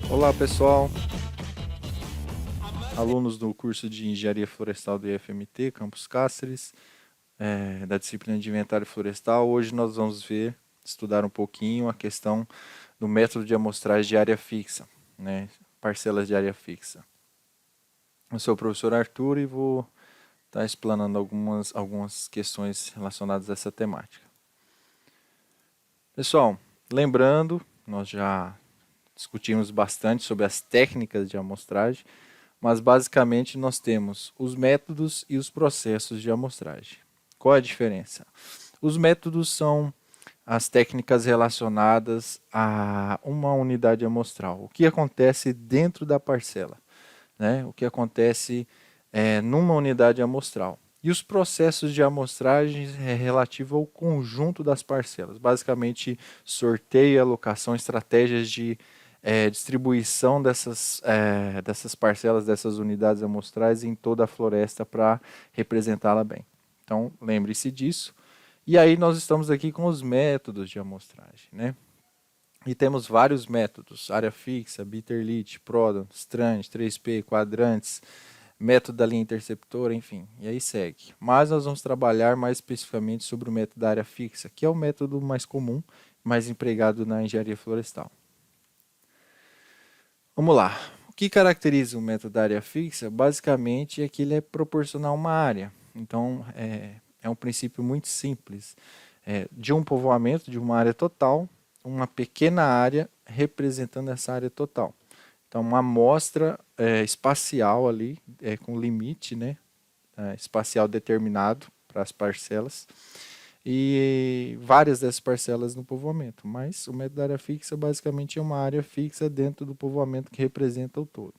Olá pessoal, alunos do curso de Engenharia Florestal do IFMT, Campus Cáceres, da disciplina de Inventário Florestal. Hoje nós vamos estudar um pouquinho a questão do método de amostragem de área fixa, né, parcelas de área fixa. Eu sou o professor Arthur e vou estar explanando algumas questões relacionadas a essa temática. Pessoal, lembrando, nós já discutimos bastante sobre as técnicas de amostragem, mas basicamente nós temos os métodos e os processos de amostragem. Qual é a diferença? Os métodos são as técnicas relacionadas a uma unidade amostral. O que acontece dentro da parcela, né? O que acontece numa unidade amostral. E os processos de amostragem é relativo ao conjunto das parcelas. Basicamente, sorteio, alocação, estratégias de distribuição dessas parcelas, dessas unidades amostrais em toda a floresta para representá-la bem. Então, lembre-se disso. E aí nós estamos aqui com os métodos de amostragem, né? E temos vários métodos: área fixa, Bitterlit, Prodon, Strand, 3P, quadrantes, método da linha interceptora, enfim, e aí segue. Mas nós vamos trabalhar mais especificamente sobre o método da área fixa, que é o método mais comum, mais empregado na engenharia florestal. Vamos lá. O que caracteriza o método da área fixa? Basicamente é que ele é proporcional a uma área. Então, é um princípio muito simples. De um povoamento, de uma área total, uma pequena área representando essa área total. Então, uma amostra espacial ali, com limite, né, espacial determinado para as parcelas, e várias dessas parcelas no povoamento. Mas o método da área fixa basicamente é uma área fixa dentro do povoamento que representa o todo.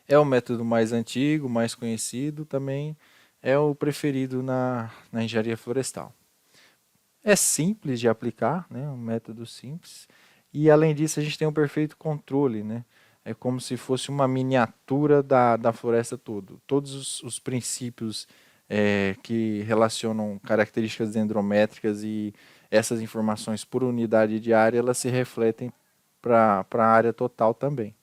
É o método mais antigo, mais conhecido, também é o preferido na engenharia florestal. É simples de aplicar, né? Um método simples. E além disso, a gente tem um perfeito controle, né? É como se fosse uma miniatura da floresta toda. Todos os princípios que relacionam características dendrométricas e essas informações por unidade de área, elas se refletem para a área total também.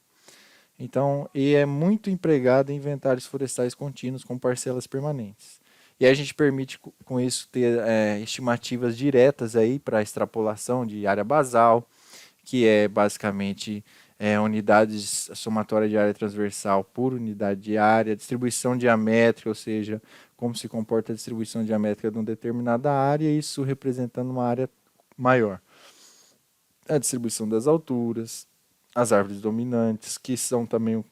Então, e é muito empregado em inventários florestais contínuos com parcelas permanentes. E aí a gente permite com isso ter estimativas diretas aí para extrapolação de área basal, que é basicamente unidades somatória de área transversal por unidade de área, distribuição diamétrica, ou seja, como se comporta a distribuição diamétrica de uma determinada área, isso representando uma área maior. A distribuição das alturas, as árvores dominantes, que são também,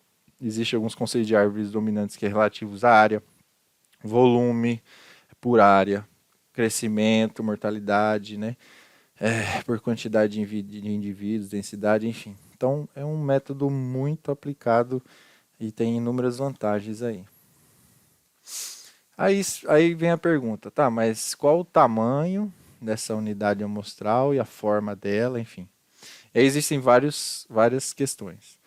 existe alguns conceitos de árvores dominantes que é relativos à área, volume por área, crescimento, mortalidade, né? Por quantidade de indivíduos, densidade, enfim. Então é um método muito aplicado e tem inúmeras vantagens aí. Aí vem a pergunta, tá, mas qual o tamanho dessa unidade amostral e a forma dela, enfim. E aí existem várias questões.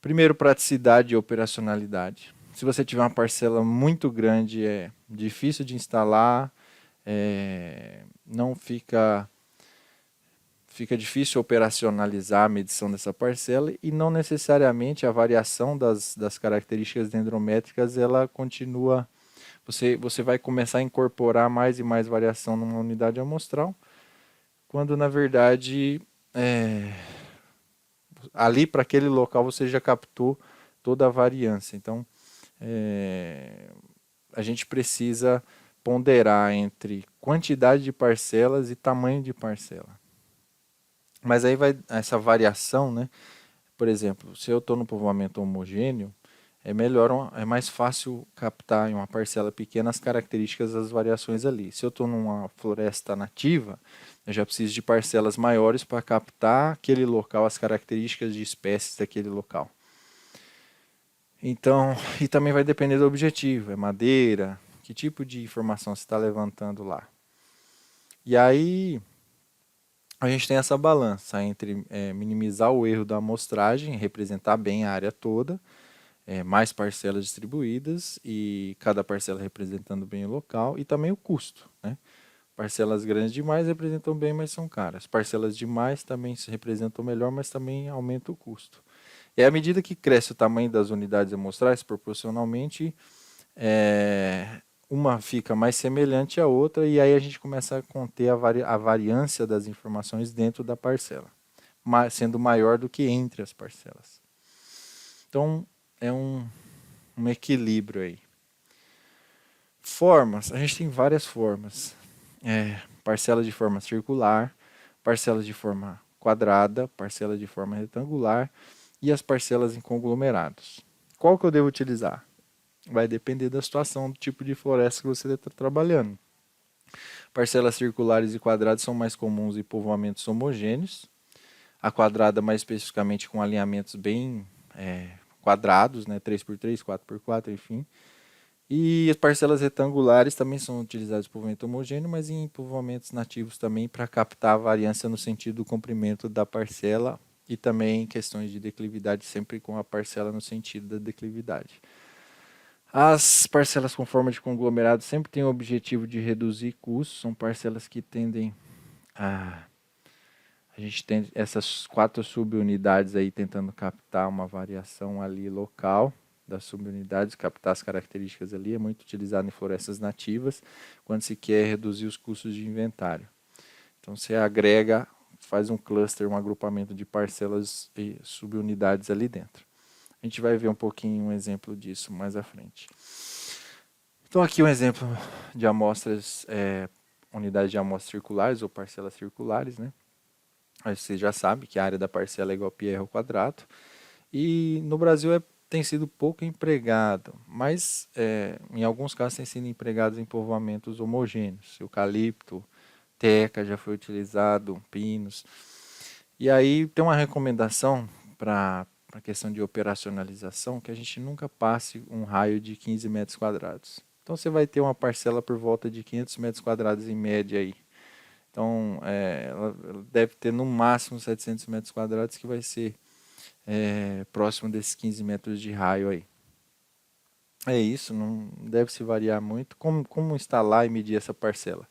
Primeiro, praticidade e operacionalidade. Se você tiver uma parcela muito grande, é difícil de instalar, não fica difícil operacionalizar a medição dessa parcela e não necessariamente a variação das características dendrométricas ela continua. Você vai começar a incorporar mais e mais variação numa unidade amostral, quando na verdade ali para aquele local você já captou toda a variância. Então, a gente precisa ponderar entre quantidade de parcelas e tamanho de parcela. Mas aí vai essa variação, né? Por exemplo, se eu estou no povoamento homogêneo, é mais fácil captar em uma parcela pequena as características das variações ali. Se eu estou numa floresta nativa, eu já preciso de parcelas maiores para captar aquele local, as características de espécies daquele local. Então, e também vai depender do objetivo, é madeira, que tipo de informação você está levantando lá. E aí a gente tem essa balança entre minimizar o erro da amostragem, representar bem a área toda, mais parcelas distribuídas e cada parcela representando bem o local, e também o custo, né? Parcelas grandes demais representam bem, mas são caras. Parcelas demais também se representam melhor, mas também aumenta o custo. E à medida que cresce o tamanho das unidades amostrais, proporcionalmente, uma fica mais semelhante à outra, e aí a gente começa a conter a variância das informações dentro da parcela, sendo maior do que entre as parcelas. Então, é um equilíbrio aí. Formas, a gente tem várias formas. Parcela de forma circular, parcelas de forma quadrada, parcela de forma retangular e as parcelas em conglomerados. Qual que eu devo utilizar? Vai depender da situação, do tipo de floresta que você está trabalhando. Parcelas circulares e quadradas são mais comuns em povoamentos homogêneos. A quadrada mais especificamente com alinhamentos bem quadrados, né, 3x3, 4x4, enfim. E as parcelas retangulares também são utilizadas em povoamento homogêneo, mas em povoamentos nativos também para captar a variância no sentido do comprimento da parcela e também em questões de declividade, sempre com a parcela no sentido da declividade. As parcelas com forma de conglomerado sempre têm o objetivo de reduzir custos, são parcelas que tendem a... A gente tem essas 4 subunidades aí tentando captar uma variação ali local das subunidades, captar as características ali, é muito utilizado em florestas nativas, quando se quer reduzir os custos de inventário. Então você agrega, faz um cluster, um agrupamento de parcelas e subunidades ali dentro. A gente vai ver um pouquinho um exemplo disso mais à frente. Então aqui um exemplo de amostras, unidades de amostras circulares ou parcelas circulares, né? Aí você já sabe que a área da parcela é igual a πr ao quadrado. E no Brasil tem sido pouco empregado, mas em alguns casos tem sido empregado em povoamentos homogêneos. Eucalipto, teca já foi utilizado, pinos. E aí tem uma recomendação para a questão de operacionalização, que a gente nunca passe um raio de 15 metros quadrados. Então você vai ter uma parcela por volta de 500 metros quadrados em média aí. Então ela deve ter no máximo 700 metros quadrados, que vai ser próximo desses 15 metros de raio aí. É isso, não deve se variar muito. Como instalar e medir essa parcela?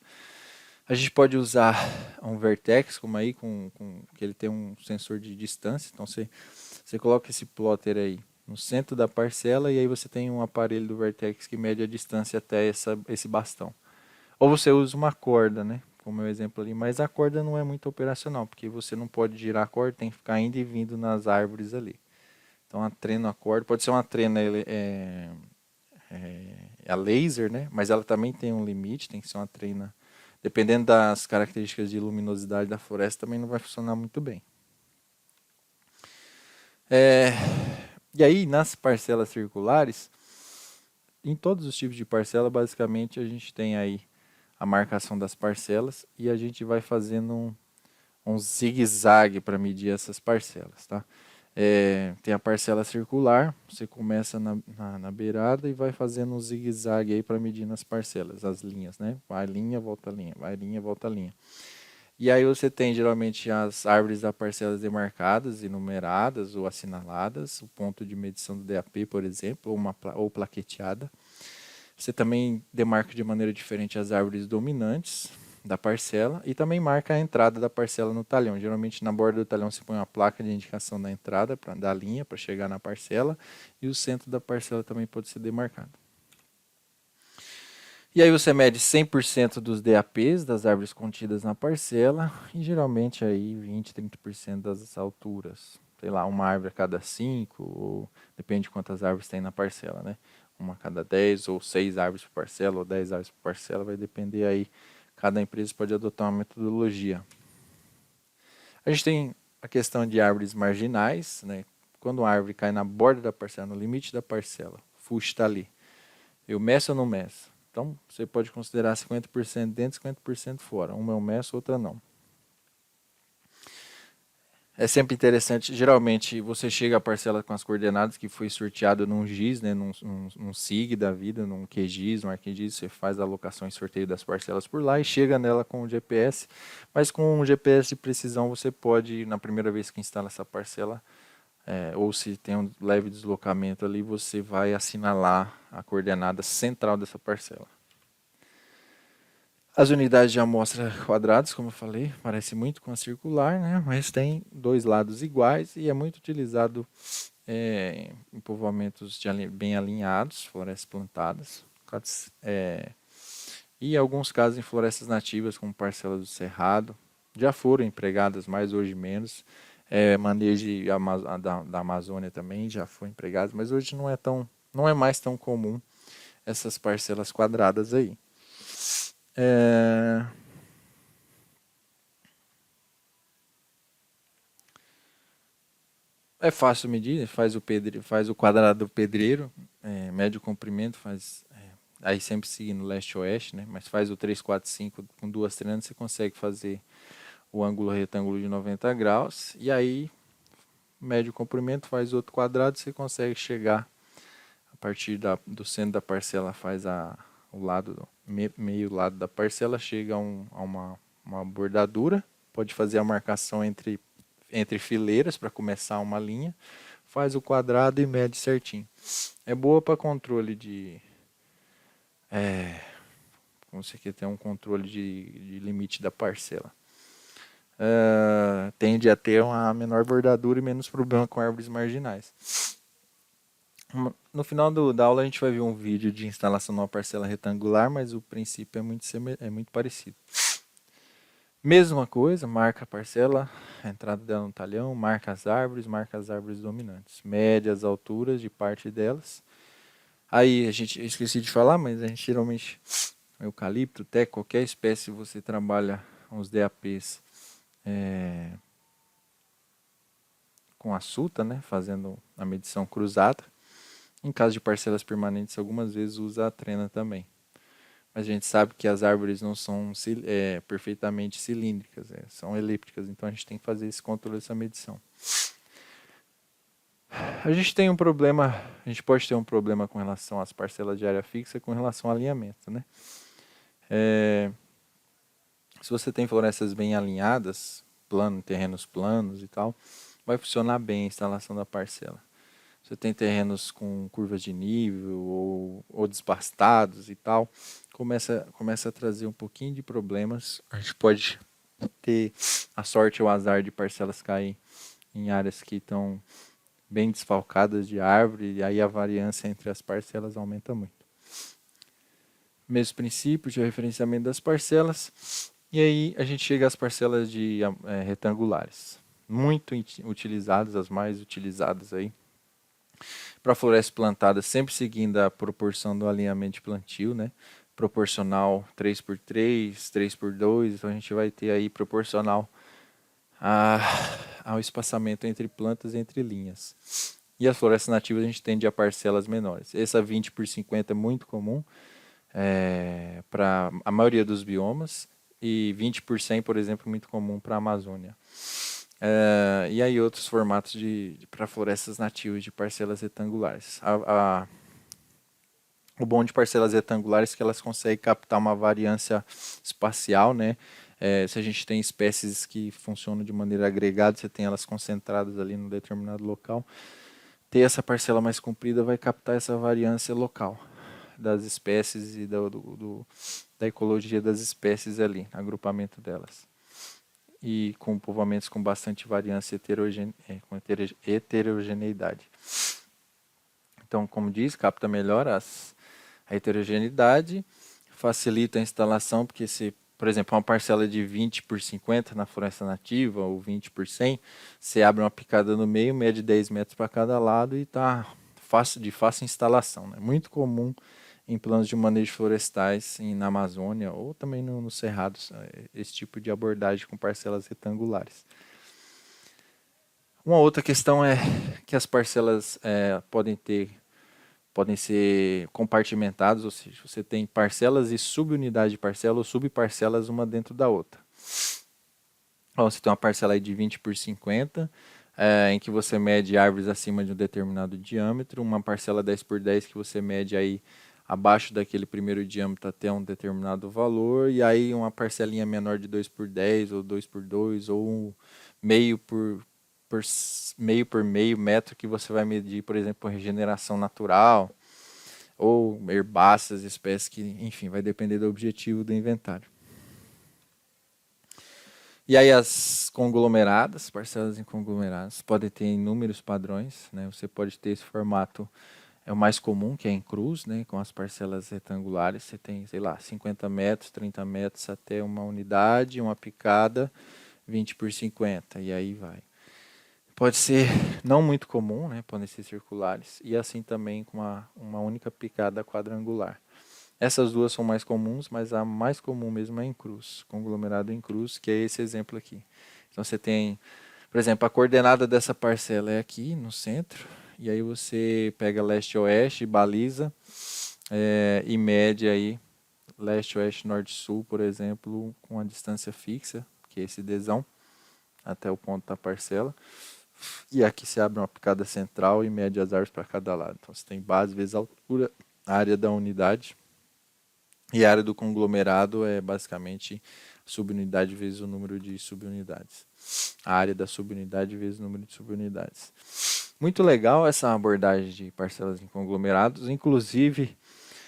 A gente pode usar um Vertex, como aí, que ele tem um sensor de distância. Então você coloca esse plotter aí no centro da parcela e aí você tem um aparelho do Vertex que mede a distância até esse bastão. Ou você usa uma corda, né? Como é o exemplo ali, mas a corda não é muito operacional, porque você não pode girar a corda, tem que ficar indo e vindo nas árvores ali. Então a trena, a corda, pode ser uma trena a laser, né? Mas ela também tem um limite, tem que ser uma trena. Dependendo das características de luminosidade da floresta, também não vai funcionar muito bem. E aí, nas parcelas circulares, em todos os tipos de parcela, basicamente a gente tem aí a marcação das parcelas e a gente vai fazendo um zigue-zague para medir essas parcelas, tá? Tem a parcela circular, você começa na beirada e vai fazendo um zigue-zague aí para medir nas parcelas, as linhas, né? Vai linha, volta linha, vai linha, volta linha. E aí você tem geralmente as árvores da parcela demarcadas e numeradas ou assinaladas, o ponto de medição do DAP, por exemplo, ou plaqueteada. Você também demarca de maneira diferente as árvores dominantes da parcela e também marca a entrada da parcela no talhão. Geralmente na borda do talhão se põe uma placa de indicação da entrada da linha para chegar na parcela e o centro da parcela também pode ser demarcado. E aí você mede 100% dos DAPs das árvores contidas na parcela e geralmente aí 20, 30% das alturas. Sei lá, uma árvore a cada 5, ou depende de quantas árvores tem na parcela, né? Uma a cada 10 ou 6 árvores por parcela ou 10 árvores por parcela, vai depender aí. Cada empresa pode adotar uma metodologia. A gente tem a questão de árvores marginais, né? Quando uma árvore cai na borda da parcela, no limite da parcela, o fuste está ali. Eu meço ou não meço? Então, você pode considerar 50% dentro e 50% fora. Uma eu meço, outra não. É sempre interessante, geralmente você chega à parcela com as coordenadas que foi sorteado num GIS, né, num SIG da vida, num QGIS, num ArcGIS, você faz a alocação e sorteio das parcelas por lá e chega nela com o GPS, mas com um GPS de precisão você pode, na primeira vez que instala essa parcela, ou se tem um leve deslocamento ali, você vai assinalar a coordenada central dessa parcela. As unidades de amostra quadradas, como eu falei, parece muito com a circular, né? Mas tem dois lados iguais e é muito utilizado em povoamentos bem alinhados, florestas plantadas, e em alguns casos em florestas nativas, como parcelas do Cerrado, já foram empregadas, mas hoje menos. Manejo da Amazônia também já foi empregado, mas hoje não é mais tão comum essas parcelas quadradas aí. É, é fácil medir, faz o quadrado do pedreiro, mede o comprimento, aí sempre seguindo leste-oeste, né? Mas faz o 3, 4, 5 com duas trenas, você consegue fazer o ângulo retângulo de 90 graus, e aí mede o comprimento, faz outro quadrado, você consegue chegar a partir do centro da parcela, faz o lado, meio lado da parcela, chega a uma bordadura, pode fazer a marcação entre fileiras para começar uma linha, faz o quadrado e mede certinho. É boa para controle como você quer ter um controle de limite da parcela. Tende a ter uma menor bordadura e menos problema com árvores marginais. No final da aula a gente vai ver um vídeo de instalação numa parcela retangular, mas o princípio é muito parecido. Mesma coisa, marca a parcela, a entrada dela no talhão, marca as árvores dominantes, mede as alturas de parte delas. Aí eu esqueci de falar, mas a gente geralmente, eucalipto, teco, qualquer espécie você trabalha uns DAPs com a suta, né, fazendo a medição cruzada. Em caso de parcelas permanentes, algumas vezes usa a trena também. Mas a gente sabe que as árvores não são perfeitamente cilíndricas, são elípticas, então a gente tem que fazer esse controle, essa medição. A gente tem um problema, a gente pode ter um problema com relação às parcelas de área fixa, com relação ao alinhamento, né? Se você tem florestas bem alinhadas, terrenos planos e tal, vai funcionar bem a instalação da parcela. Você tem terrenos com curvas de nível ou despastados e tal, começa a trazer um pouquinho de problemas. A gente pode ter a sorte ou o azar de parcelas cair em áreas que estão bem desfalcadas de árvore, e aí a variância entre as parcelas aumenta muito. Mesmo princípio de referenciamento das parcelas, e aí a gente chega às parcelas retangulares, muito utilizadas, as mais utilizadas aí. Para florestas plantadas, sempre seguindo a proporção do alinhamento de plantio, né? Proporcional 3x3, 3x2, então a gente vai ter aí proporcional ao espaçamento entre plantas e entre linhas. E as florestas nativas a gente tende a parcelas menores. Essa 20x50 é muito comum para a maioria dos biomas, e 20x100, por exemplo, é muito comum para a Amazônia. E aí outros formatos para florestas nativas de parcelas retangulares. O bom de parcelas retangulares é que elas conseguem captar uma variância espacial, né? Se a gente tem espécies que funcionam de maneira agregada, você tem elas concentradas ali num determinado local, ter essa parcela mais comprida vai captar essa variância local das espécies e da ecologia das espécies ali, agrupamento delas. E com povoamentos com bastante variância com heterogeneidade. Então, como diz, capta melhor a heterogeneidade, facilita a instalação, porque se, por exemplo, uma parcela de 20x50 na floresta nativa, ou 20x100, você abre uma picada no meio, mede 10 metros para cada lado e está de fácil instalação. É, né? Muito comum em planos de manejo florestais na Amazônia ou também nos cerrados, esse tipo de abordagem com parcelas retangulares. Uma outra questão é que as parcelas podem ser compartimentadas, ou seja, você tem parcelas e subunidades de parcela ou subparcelas uma dentro da outra. Então, você tem uma parcela aí de 20x50, em que você mede árvores acima de um determinado diâmetro, uma parcela 10x10 que você mede aí abaixo daquele primeiro diâmetro até um determinado valor, e aí uma parcelinha menor de 2x10 ou 2x2 ou meio por meio metro que você vai medir, por exemplo, regeneração natural ou herbáceas, espécies que, enfim, vai depender do objetivo do inventário. E aí as conglomeradas, parcelas em conglomerados, podem ter inúmeros padrões, né? Você pode ter esse formato, é o mais comum, que é em cruz, né? Com as parcelas retangulares, você tem, sei lá, 50 metros, 30 metros até uma unidade, uma picada, 20 por 50, e aí vai. Pode ser não muito comum, né? Podem ser circulares, e assim também com uma única picada quadrangular. Essas duas são mais comuns, mas a mais comum mesmo é em cruz, conglomerado em cruz, que é esse exemplo aqui. Então você tem, por exemplo, a coordenada dessa parcela é aqui no centro, e aí você pega leste-oeste, baliza e mede aí leste-oeste, norte-sul, por exemplo, com a distância fixa, que é esse Dzão, até o ponto da parcela. E aqui se abre uma picada central e mede as árvores para cada lado. Então você tem base vezes altura, área da unidade. E a área do conglomerado é basicamente subunidade vezes o número de subunidades. A área da subunidade vezes o número de subunidades. Muito legal essa abordagem de parcelas em conglomerados. Inclusive,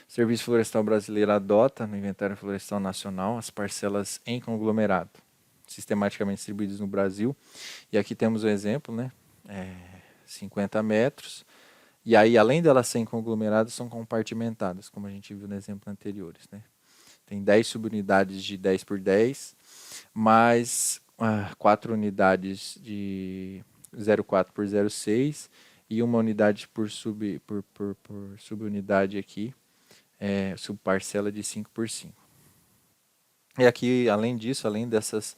o Serviço Florestal Brasileiro adota no Inventário Florestal Nacional as parcelas em conglomerado, sistematicamente distribuídas no Brasil. E aqui temos o exemplo, né? 50 metros. E aí, além delas serem conglomeradas, são compartimentadas, como a gente viu no exemplo anteriores, né? Tem 10 subunidades de 10 por 10, mais 4 unidades de 0,4 por 0,6 e uma unidade por subunidade aqui, subparcela de 5 por 5. E aqui, além disso, além dessa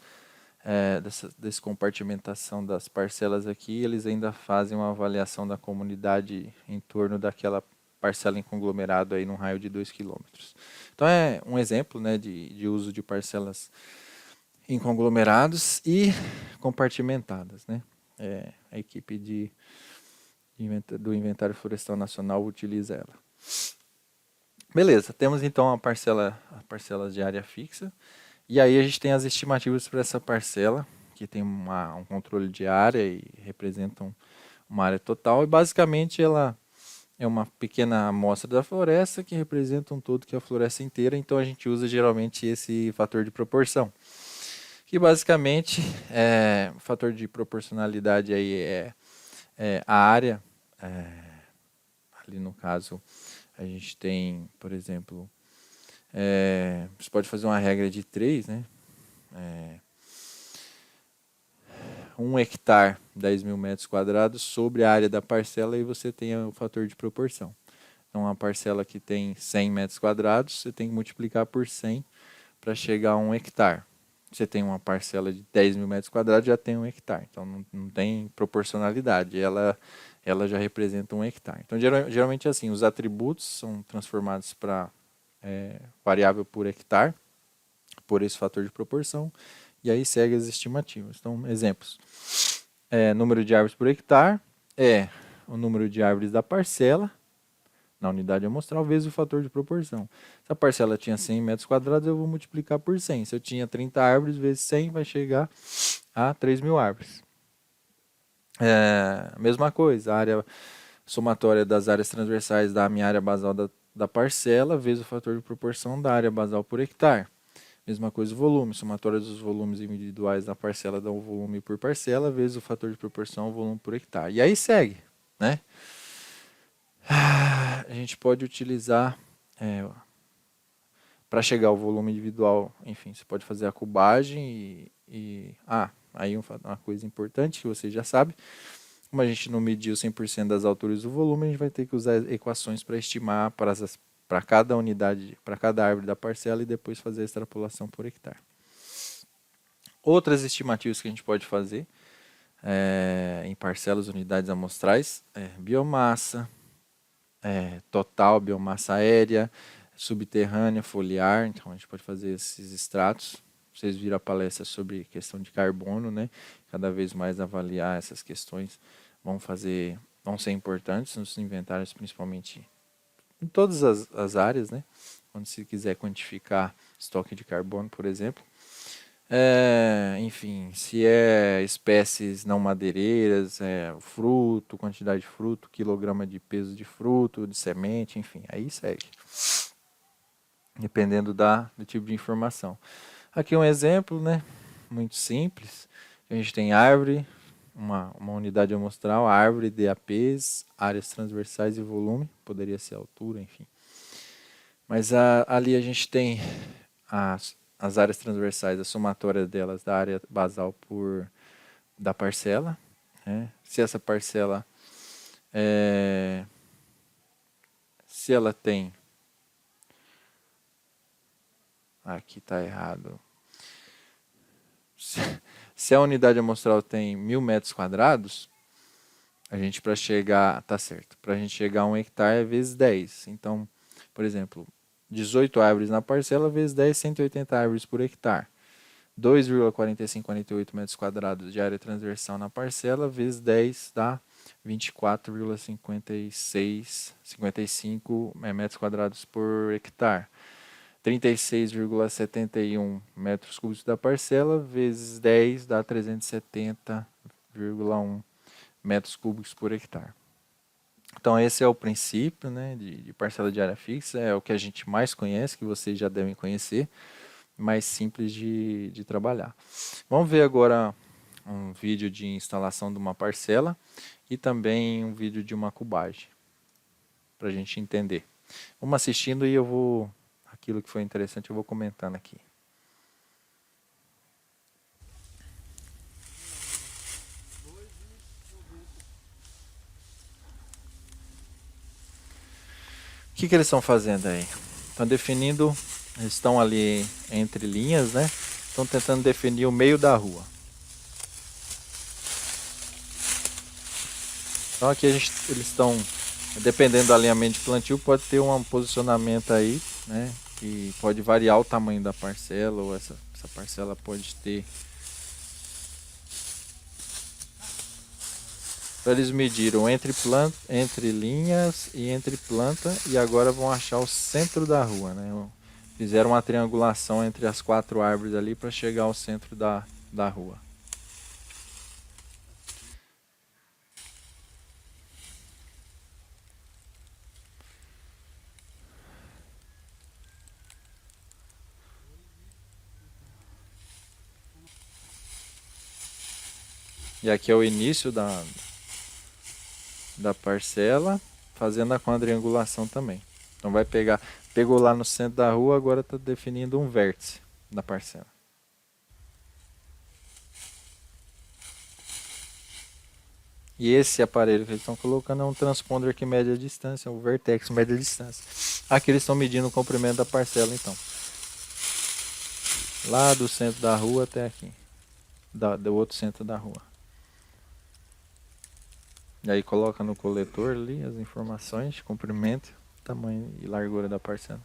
compartimentação das parcelas aqui, eles ainda fazem uma avaliação da comunidade em torno daquela parcela em conglomerado aí num raio de 2 km. Então é um exemplo, né, de uso de parcelas em conglomerados e compartimentadas, né? A equipe do Inventário Florestal Nacional utiliza ela. Beleza, temos então as parcelas de área fixa. E aí a gente tem as estimativas para essa parcela, que tem um controle de área e representam uma área total. E basicamente ela é uma pequena amostra da floresta que representa um todo que é a floresta inteira. Então a gente usa geralmente esse fator de proporção. Que basicamente o fator de proporcionalidade aí é a área. Ali no caso a gente tem, por exemplo, você pode fazer uma regra de 3, né? 1 hectare, 10 mil metros quadrados, sobre a área da parcela e você tem o fator de proporção. Então, uma parcela que tem 100 metros quadrados, você tem que multiplicar por 100 para chegar a 1 hectare. Você tem uma parcela de 10 mil metros quadrados, já tem 1 hectare. Então, não tem proporcionalidade, ela já representa 1 hectare. Então, geralmente assim, os atributos são transformados para variável por hectare, por esse fator de proporção, e aí segue as estimativas. Então, exemplos. Número de árvores por hectare é o número de árvores da parcela, na unidade amostral, vezes o fator de proporção. Se a parcela tinha 100 metros quadrados, eu vou multiplicar por 100. Se eu tinha 30 árvores, vezes 100, vai chegar a 3 mil árvores. Mesma coisa, a área somatória das áreas transversais da minha área basal da parcela, vezes o fator de proporção da área basal por hectare. Mesma coisa o volume, somatória dos volumes individuais da parcela dá o volume por parcela, vezes o fator de proporção, o volume por hectare. E aí segue, né? A gente pode utilizar, para chegar ao volume individual, enfim, você pode fazer a cubagem aí uma coisa importante que você já sabe, como a gente não mediu 100% das alturas do volume, a gente vai ter que usar equações para estimar para cada unidade, para cada árvore da parcela e depois fazer a extrapolação por hectare. Outras estimativas que a gente pode fazer em parcelas, unidades amostrais, biomassa, total, biomassa aérea, subterrânea, foliar. Então a gente pode fazer esses extratos. Vocês viram a palestra sobre questão de carbono, né? Cada vez mais avaliar essas questões vão ser importantes nos inventários, principalmente em todas as áreas, né? Quando se quiser quantificar estoque de carbono, por exemplo. Enfim, se é espécies não madeireiras, fruto, quantidade de fruto, quilograma de peso de fruto, de semente, enfim, aí segue. Dependendo do tipo de informação. Aqui um exemplo, né? muito simples. A gente tem árvore, uma unidade amostral, árvore, DAPs, áreas transversais e volume, poderia ser altura, enfim. Mas ali a gente tem as áreas transversais, a somatória delas da área basal da parcela. Né? Se essa parcela, se ela tem, aqui está errado, se a unidade amostral tem 1.000 metros quadrados, a gente para chegar, tá certo, para a gente chegar a 1 hectare é vezes 10. Então, por exemplo, 18 árvores na parcela vezes 10, 180 árvores por hectare. 2,4548 metros quadrados de área transversal na parcela vezes 10 dá 24,55 metros quadrados por hectare. 36,71 metros cúbicos da parcela vezes 10 dá 370,1 metros cúbicos por hectare. Então esse é o princípio, né, de parcela de área fixa, é o que a gente mais conhece, que vocês já devem conhecer, mais simples de trabalhar. Vamos ver agora um vídeo de instalação de uma parcela e também um vídeo de uma cubagem, para a gente entender. Vamos assistindo e eu vou, aquilo que foi interessante eu vou comentando aqui. O que eles estão fazendo aí? Estão definindo, eles estão ali entre linhas, né? Estão tentando definir o meio da rua. Então aqui eles estão, dependendo do alinhamento de plantio, pode ter um posicionamento aí, né? Que pode variar o tamanho da parcela, ou essa parcela pode ter. Então eles mediram entre linhas e entre planta e agora vão achar o centro da rua, né? Fizeram uma triangulação entre as 4 árvores ali para chegar ao centro da rua. E aqui é o início da parcela, fazendo a quadriangulação também. Então vai pegar, pegou lá no centro da rua, agora está definindo um vértice da parcela. E esse aparelho que eles estão colocando é um transponder que mede a distância, o vertex mede a distância. Aqui eles estão medindo o comprimento da parcela então. Lá do centro da rua até aqui. Do outro centro da rua. E aí coloca no coletor ali as informações de comprimento, tamanho e largura da parcela.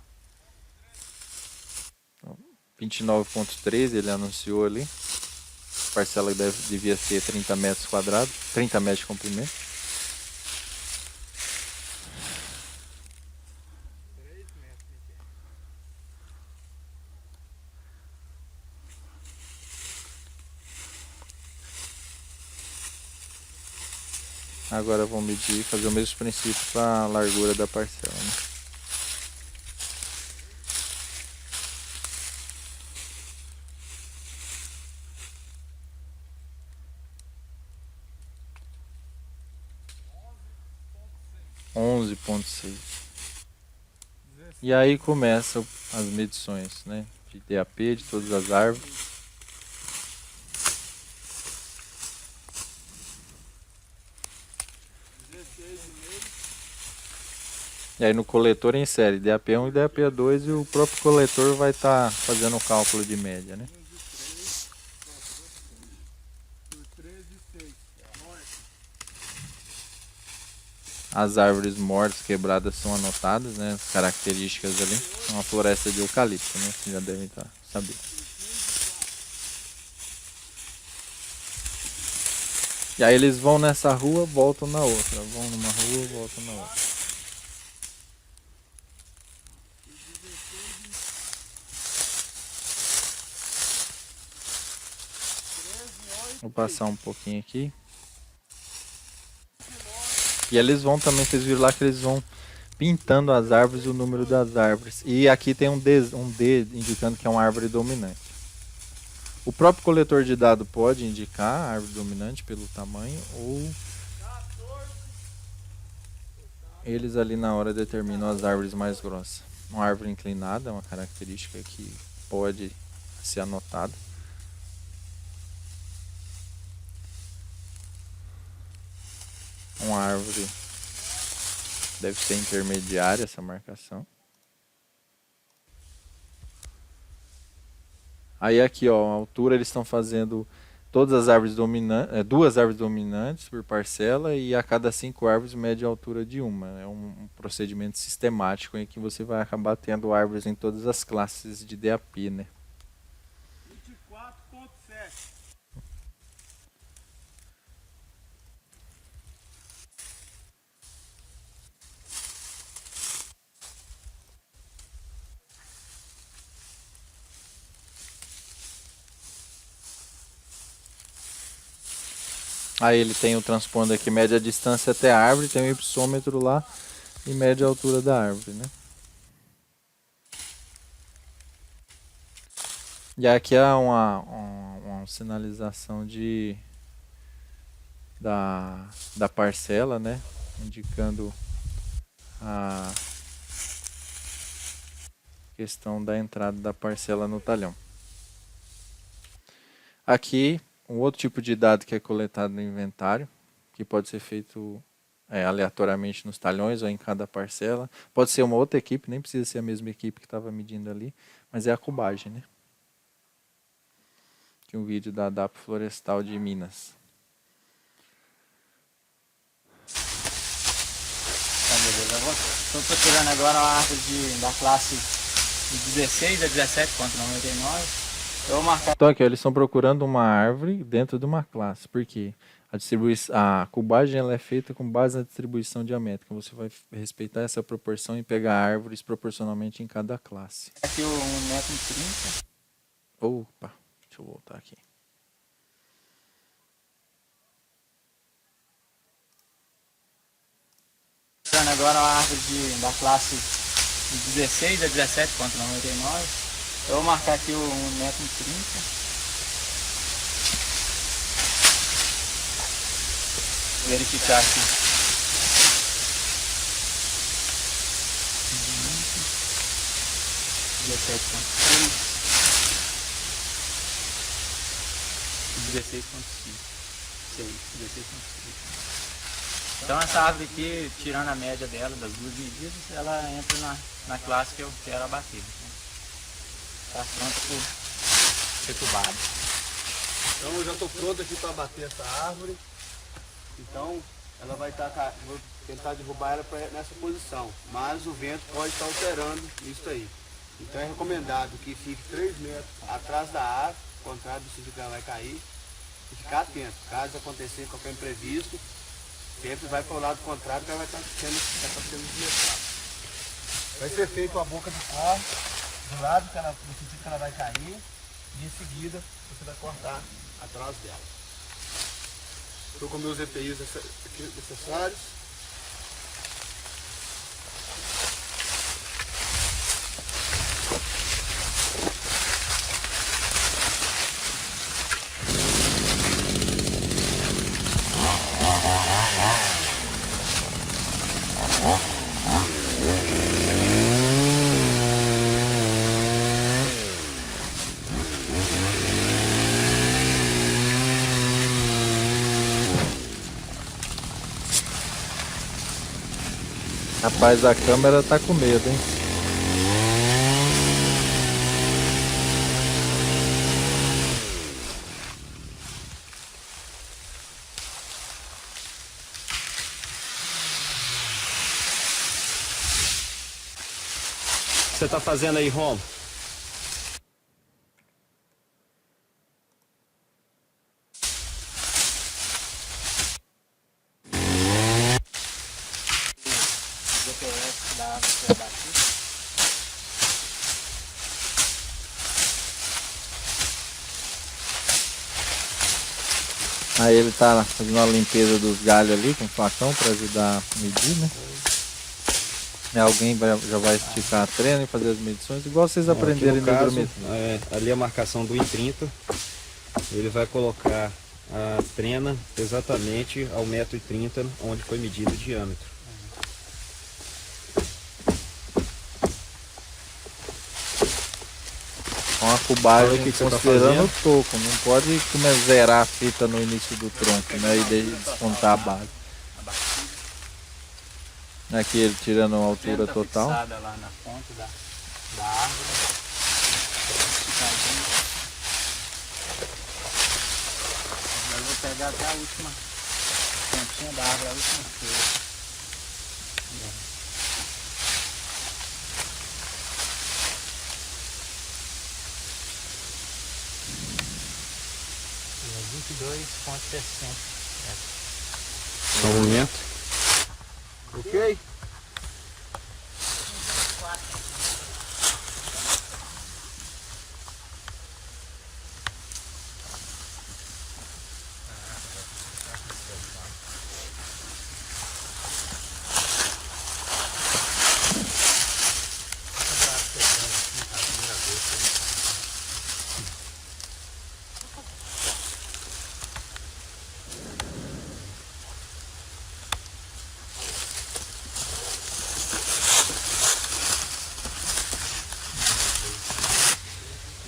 Então, 29,13 ele anunciou ali. A parcela devia ser 30 metros quadrados, 30 metros de comprimento. Agora vamos medir, fazer o mesmo princípio para a largura da parcela, né? E aí começam as medições, né? De DAP de todas as árvores. E aí no coletor insere DAP1 e DAP2 e o próprio coletor vai estar fazendo o cálculo de média, né? As árvores mortas, quebradas são anotadas, né? As características ali. É uma floresta de eucalipto, né? Vocês já devem estar sabendo. E aí eles vão nessa rua, voltam na outra. Vão numa rua, voltam na outra. Vou passar um pouquinho aqui. E eles vão também, vocês viram lá que eles vão pintando as árvores e o número das árvores. E aqui tem um D indicando que é uma árvore dominante. O próprio coletor de dado pode indicar a árvore dominante pelo tamanho ou eles ali na hora determinam as árvores mais grossas. Uma árvore inclinada é uma característica que pode ser anotada. Uma árvore deve ser intermediária essa marcação. Aí aqui, ó, a altura eles estão fazendo todas as árvores dominantes, duas árvores dominantes por parcela e a cada 5 árvores mede a altura de uma. É um procedimento sistemático em que você vai acabar tendo árvores em todas as classes de DAP, né? 24.7. Aí ele tem o transponder que mede a distância até a árvore, tem o hipsômetro lá e mede a altura da árvore, né? E aqui é uma sinalização da parcela, né? Indicando a questão da entrada da parcela no talhão. Aqui, um outro tipo de dado que é coletado no inventário, que pode ser feito aleatoriamente nos talhões ou em cada parcela. Pode ser uma outra equipe, nem precisa ser a mesma equipe que estava medindo ali, mas é a cubagem, né? Aqui um vídeo da DAP Florestal de Minas. Estou procurando agora uma árvore da classe de 16 a 17,99. Eu vou marcar. Então aqui, ó, eles estão procurando uma árvore dentro de uma classe. Por quê? A cubagem ela é feita com base na distribuição diamétrica. Você vai respeitar essa proporção e pegar árvores proporcionalmente em cada classe. Aqui 1,30 m. Opa, deixa eu voltar aqui. Agora uma árvore da classe de 16 a 17,99. Eu vou marcar aqui 1,30 m. Verificar aqui. 17,6. 16,5. 16,5. Então essa árvore aqui, tirando a média dela, das duas medidas, ela entra na classe que eu quero abater. Está pronto por ser tubado. Então eu já estou pronto aqui para abater essa árvore. Então ela vai estar, vou tentar derrubar ela nessa posição, mas o vento pode estar alterando isso aí. Então é recomendado que fique 3 metros atrás da árvore, ao contrário do sentido que ela vai cair, e ficar atento. Caso acontecer qualquer imprevisto, sempre vai para o lado contrário que ela vai estar sendo desviada. Vai ser feito a boca do carro, do lado no sentido que ela vai cair, e em seguida você vai cortar atrás dela. Estou com meus EPIs necessários. Rapaz, a câmera tá com medo, hein? O que você está fazendo aí, Rom? GPS da árvore que eu abati. Aí ele tá fazendo a limpeza dos galhos ali com o facão para ajudar a medir, né? Alguém já vai esticar a trena e fazer as medições, igual vocês aprenderem na hidrometria. Ali a marcação do 1,30 m. ele vai colocar a trena exatamente ao 1,30 m, onde foi medido o diâmetro. Com a cubagem Olha o que você tá considerando o fazendo. toco, não pode zerar a fita no início do tronco, né, e descontar a base. Aqui ele tirando a altura Tá total. fixada lá na ponta da árvore. Eu vou pegar até a última pontinha da árvore, a última folha. E é 22,60. Só um momento. Ok?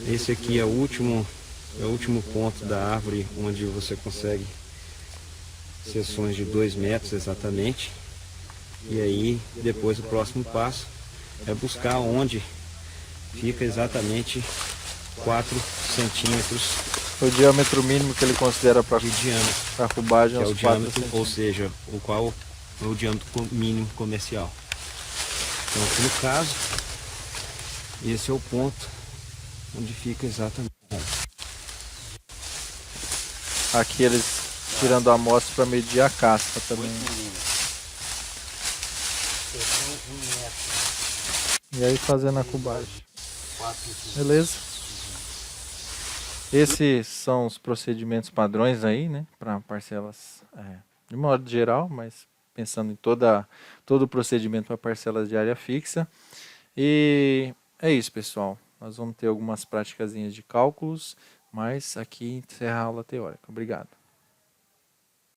Esse aqui é o último ponto da árvore onde você consegue seções de 2 metros exatamente. E aí depois o próximo passo é buscar onde fica exatamente 4 centímetros O diâmetro mínimo que ele considera para de diâmetro, a cubagem que é é o uns 4 diâmetro, ou centímetros. seja, o qual é o diâmetro mínimo comercial. Então aqui no caso, esse é o ponto onde fica exatamente. Aqui eles tirando a amostra para medir a casca também. E aí fazendo a cubagem. Beleza? Esses são os procedimentos padrões aí, né? Para parcelas, de modo geral, mas pensando em todo o procedimento para parcelas de área fixa. E é isso, pessoal. Nós vamos ter algumas praticazinhas de cálculos, mas aqui encerra a aula teórica. Obrigado.